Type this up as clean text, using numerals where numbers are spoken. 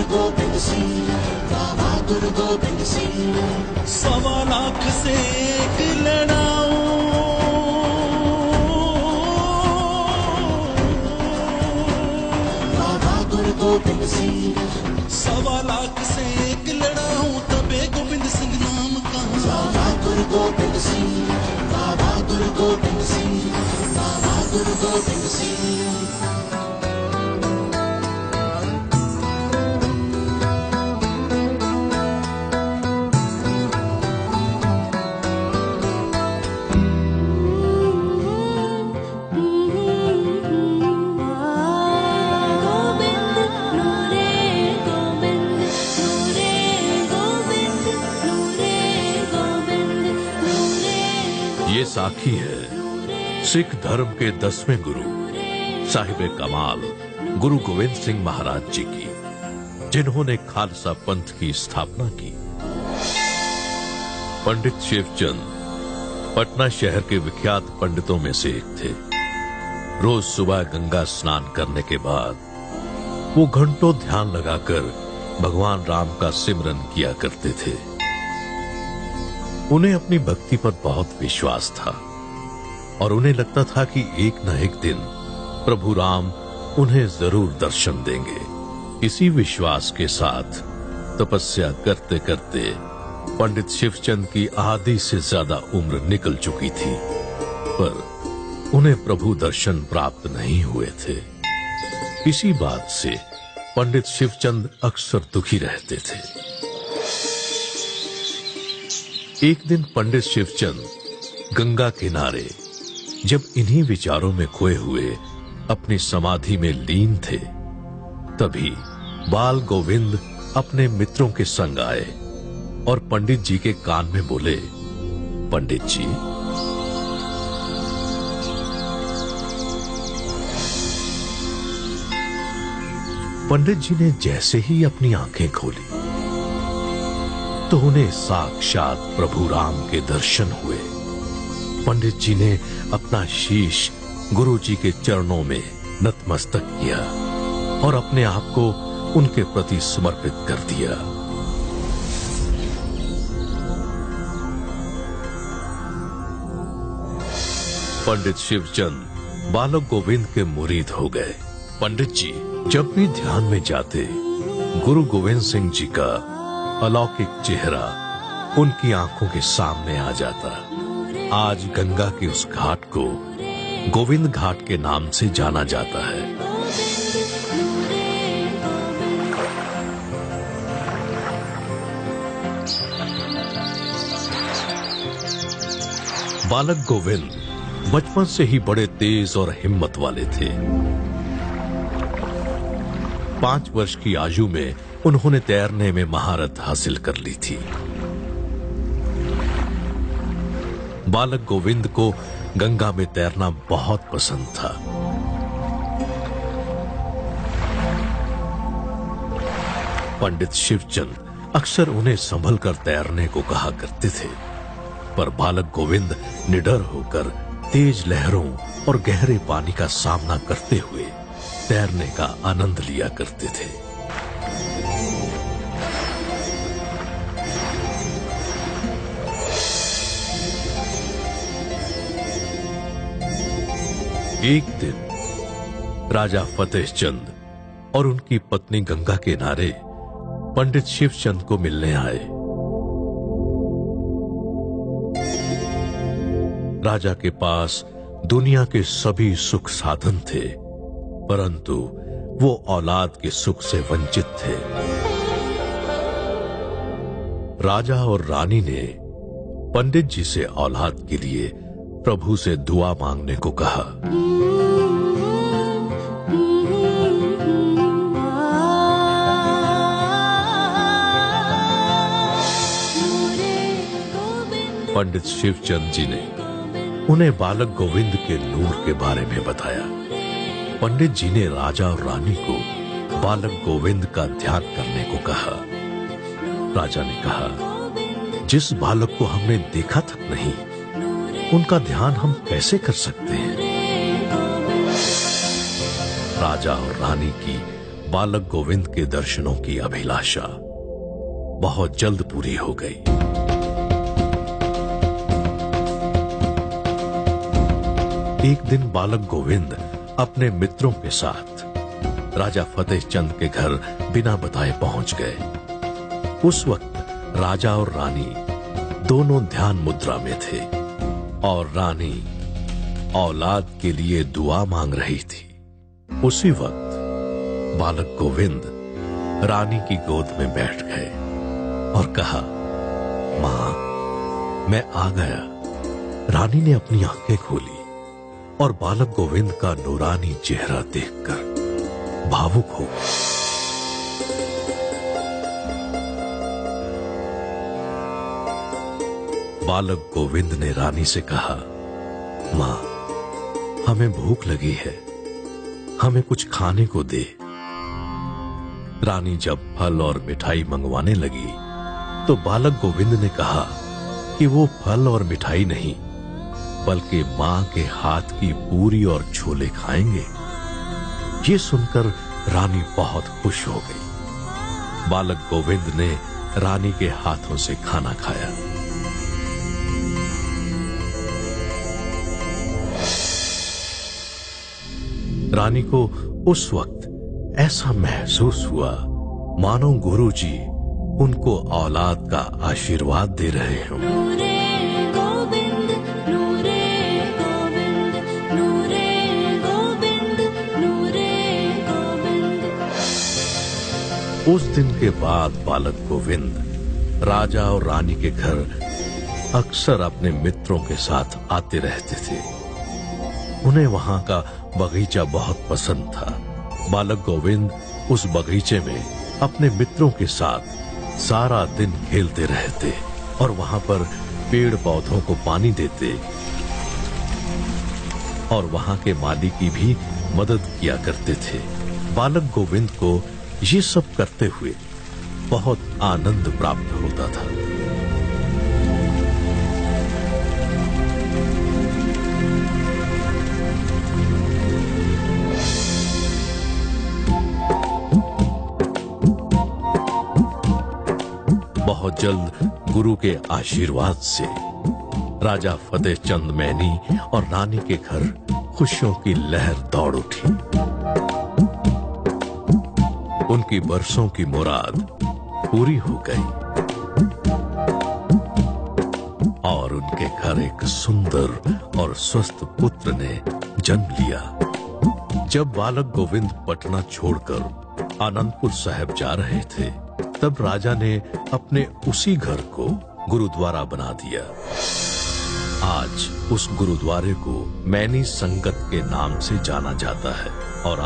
गोविंद सिंह, बहादुर गोविंद सिंह। 1.25 लाख से एक लड़ाऊं, बहादुर गोविंद सिंह। 1.25 लाख से एक लड़ाऊं, तबे गोविंद सिंह नाम का। बहादुर गोविंद सिंह, बहादुर गोविंद सिंह, बहादुर गोविंद सिंह। ये साखी है सिख धर्म के 10वें गुरु साहिब कमाल गुरु गोविंद सिंह महाराज जी की, जिन्होंने खालसा पंथ की स्थापना की। पंडित शिवचंद पटना शहर के विख्यात पंडितों में से एक थे। रोज सुबह गंगा स्नान करने के बाद वो घंटों ध्यान लगाकर भगवान राम का सिमरन किया करते थे। उन्हें अपनी भक्ति पर बहुत विश्वास था और उन्हें लगता था कि एक न एक दिन प्रभु राम उन्हें जरूर दर्शन देंगे। इसी विश्वास के साथ तपस्या करते करते पंडित शिवचंद की आधी से ज्यादा उम्र निकल चुकी थी, पर उन्हें प्रभु दर्शन प्राप्त नहीं हुए थे। इसी बात से पंडित शिवचंद अक्सर दुखी रहते थे। एक दिन पंडित शिवचंद गंगा किनारे जब इन्हीं विचारों में खोए हुए अपनी समाधि में लीन थे, तभी बाल गोविंद अपने मित्रों के संग आए और पंडित जी के कान में बोले, पंडित जी, पंडित जी ने जैसे ही अपनी आंखें खोली तो उन्हें साक्षात प्रभु राम के दर्शन हुए। पंडित जी ने अपना शीश गुरु जी के चरणों में नतमस्तक किया और अपने आप को उनके प्रति समर्पित कर दिया। पंडित शिवचंद बालक गोविंद के मुरीद हो गए। पंडित जी जब भी ध्यान में जाते, गुरु गोविंद सिंह जी का अलौकिक चेहरा उनकी आंखों के सामने आ जाता। आज गंगा के उस घाट को गोविंद घाट के नाम से जाना जाता है। बालक गोविंद बचपन से ही बड़े तेज और हिम्मत वाले थे। 5 वर्ष की आयु में उन्होंने तैरने में महारत हासिल कर ली थी। बालक गोविंद को गंगा में तैरना बहुत पसंद था। पंडित शिवचंद अक्सर उन्हें संभल कर तैरने को कहा करते थे, पर बालक गोविंद निडर होकर तेज लहरों और गहरे पानी का सामना करते हुए तैरने का आनंद लिया करते थे। एक दिन राजा फतेह चंद और उनकी पत्नी गंगा के किनारे पंडित शिवचंद को मिलने आए। राजा के पास दुनिया के सभी सुख साधन थे, परंतु वो औलाद के सुख से वंचित थे। राजा और रानी ने पंडित जी से औलाद के लिए प्रभु से दुआ मांगने को कहा। पंडित शिवचंद जी ने उन्हें बालक गोविंद के नूर के बारे में बताया। पंडित जी ने राजा और रानी को बालक गोविंद का ध्यान करने को कहा। राजा ने कहा, जिस बालक को हमने देखा तक नहीं, उनका ध्यान हम कैसे कर सकते हैं? राजा और रानी की बालक गोविंद के दर्शनों की अभिलाषा बहुत जल्द पूरी हो गई। एक दिन बालक गोविंद अपने मित्रों के साथ राजा फतेह चंद के घर बिना बताए पहुंच गए। उस वक्त राजा और रानी दोनों ध्यान मुद्रा में थे और रानी औलाद के लिए दुआ मांग रही थी। उसी वक्त बालक गोविंद रानी की गोद में बैठ गए और कहा, मां, मैं आ गया। रानी ने अपनी आंखें खोली और बालक गोविंद का नूरानी चेहरा देखकर भावुक हो गई। बालक गोविंद ने रानी से कहा, मां, हमें भूख लगी है, हमें कुछ खाने को दे। रानी जब फल और मिठाई मंगवाने लगी तो बालक गोविंद ने कहा कि वो फल और मिठाई नहीं बल्कि मां के हाथ की पूरी और छोले खाएंगे। ये सुनकर रानी बहुत खुश हो गई। बालक गोविंद ने रानी के हाथों से खाना खाया। रानी को उस वक्त ऐसा महसूस हुआ मानो गुरुजी उनको औलाद का आशीर्वाद दे रहे हों। नूरे गोविंद, नूरे गोविंद, नूरे गोविंद, नूरे गोविंद। उस दिन के बाद बालक गोविंद राजा और रानी के घर अक्सर अपने मित्रों के साथ आते रहते थे। उन्हें वहां का बगीचा बहुत पसंद था। बालक गोविंद उस बगीचे में अपने मित्रों के साथ सारा दिन खेलते रहते और वहां पर पेड़ पौधों को पानी देते और वहां के माली की भी मदद किया करते थे। बालक गोविंद को ये सब करते हुए बहुत आनंद प्राप्त होता था। बहुत जल्द गुरु के आशीर्वाद से राजा फतेह चंद मैनी और रानी के घर खुशियों की लहर दौड़ उठी। उनकी बरसों की मुराद पूरी हो गई और उनके घर एक सुंदर और स्वस्थ पुत्र ने जन्म लिया। जब बालक गोविंद पटना छोड़कर आनंदपुर साहिब जा रहे थे तब राजा ने अपने उसी घर को गुरुद्वारा बना दिया। आज उस गुरुद्वारे को मैनी संगत के नाम से जाना जाता है।